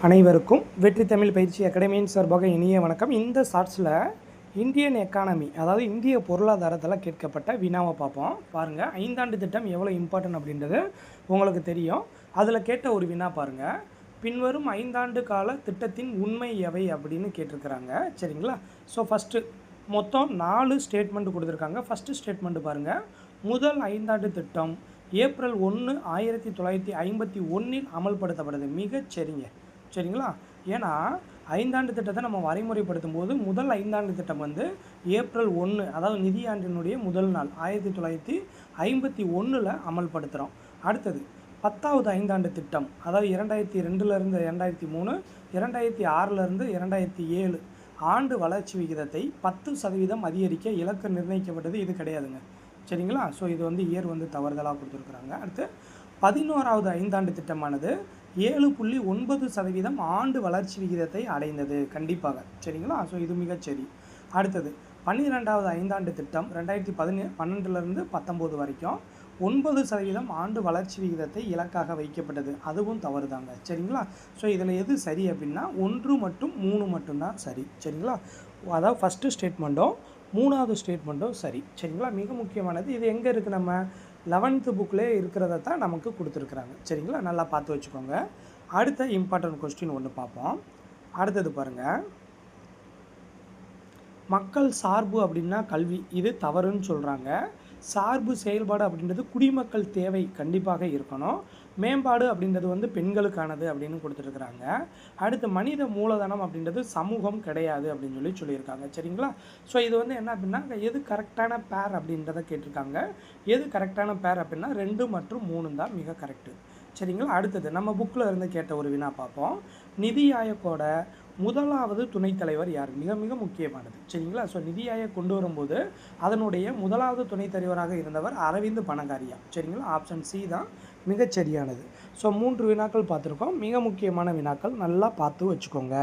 அனைவருக்கும் வெற்றி தமிழ் பயிற்சி அகாடமியின் சார்பாக இனிய வணக்கம். இந்த ஷார்ட்ஸில் இந்தியன் எக்கானமி, அதாவது இந்திய பொருளாதாரத்தில் கேட்கப்பட்ட வினாவை பார்ப்போம். பாருங்கள், ஐந்தாண்டு திட்டம் எவ்வளோ இம்பார்ட்டன்ட் அப்படின்றது உங்களுக்கு தெரியும். அதில் கேட்ட ஒரு வினா பாருங்கள், பின்வரும் ஐந்தாண்டு கால திட்டத்தின் உண்மை எவை அப்படின்னு கேட்டிருக்கிறாங்க. சரிங்களா? ஸோ ஃபஸ்ட்டு மொத்தம் 4 ஸ்டேட்மெண்ட் கொடுத்துருக்காங்க. ஃபஸ்ட்டு ஸ்டேட்மெண்ட்டு பாருங்கள், முதல் ஐந்தாண்டு திட்டம் ஏப்ரல் 1, 1951 அமல்படுத்தப்படுது. மிகச்சரிங்க. சரிங்களா? ஏன்னா ஐந்தாண்டு திட்டத்தை நம்ம வரைமுறைப்படுத்தும் போது முதல் ஐந்தாண்டு திட்டம் வந்து ஏப்ரல் 1, அதாவது நிதியாண்டினுடைய முதல் நாள் 1951 அமல்படுத்துகிறோம். அடுத்தது 10வது ஐந்தாண்டு திட்டம், அதாவது 2002லேருந்து 2003, 2006லேருந்து 2007 ஆண்டு வளர்ச்சி விகிதத்தை 10% அதிகரிக்க இலக்கு நிர்ணயிக்கப்பட்டது. இது கிடையாதுங்க. சரிங்களா? ஸோ இது வந்து இயர் வந்து தவறுதலாக கொடுத்துருக்குறாங்க. அடுத்து 11வது ஐந்தாண்டு திட்டமானது 7.9% ஆண்டு வளர்ச்சி விகிதத்தை அடைந்தது. கண்டிப்பாக. சரிங்களா? ஸோ இது மிகச்சரி. அடுத்தது 12வது ஐந்தாண்டு திட்டம் 2012லேருந்து 19 வரைக்கும் 9% ஆண்டு வளர்ச்சி விகிதத்தை இலக்காக வைக்கப்பட்டது. அதுவும் தவறு தாங்க. சரிங்களா? ஸோ இதில் எது சரி அப்படின்னா 1 மற்றும் 3 மட்டும்தான் சரி. சரிங்களா? அதாவது ஃபஸ்ட்டு ஸ்டேட்மெண்ட்டும் 3வது ஸ்டேட்மெண்ட்டும் சரி. சரிங்களா? மிக முக்கியமானது. இது எங்கே இருக்குது? நம்ம 11th புக்கிலே இருக்கிறத தான் நமக்கு கொடுத்துருக்குறாங்க. சரிங்களா? நல்லா பார்த்து வச்சுக்கோங்க. அடுத்த இம்பார்ட்டன்ட் கொஸ்டின் ஒன்று பார்ப்போம். அடுத்தது பாருங்கள், மக்கள் சார்பு அப்படின்னா கல்வி, இது தவறுன்னு சொல்கிறாங்க. சார்பு செயல்பாடு அப்படின்றது குடிமக்கள் தேவை கண்டிப்பாக இருக்கணும். மேம்பாடு அப்படின்றது வந்து பெண்களுக்கானது அப்படின்னு கொடுத்துருக்குறாங்க. அடுத்து மனித மூலதனம் அப்படின்றது சமூகம் கிடையாது அப்படின்னு சொல்லியிருக்காங்க. சரிங்களா? ஸோ இது வந்து என்ன அப்படின்னா, எது கரெக்டான பேர் அப்படின்றத கேட்டிருக்காங்க. எது கரெக்டான பேர் அப்படின்னா 2 மற்றும் 3 தான் மிக கரெக்டு. சரிங்களா? அடுத்தது நம்ம புக்கில் இருந்து கேட்ட ஒரு வினா பார்ப்போம். நிதி ஆயோக்கோட முதலாவது துணைத் தலைவர் யார்? மிக மிக முக்கியமானது. சரிங்களா? ஸோ நிதி ஆயோக் கொண்டு வரும்போது அதனுடைய முதலாவது துணைத் தலைவராக இருந்தவர் அரவிந்த் பனகாரியா. சரிங்களா? ஆப்ஷன் சி தான் மிகச்சரியானது. ஸோ 3 வினாக்கள் பார்த்துருக்கோம். மிக முக்கியமான வினாக்கள், நல்லா பார்த்து வச்சுக்கோங்க.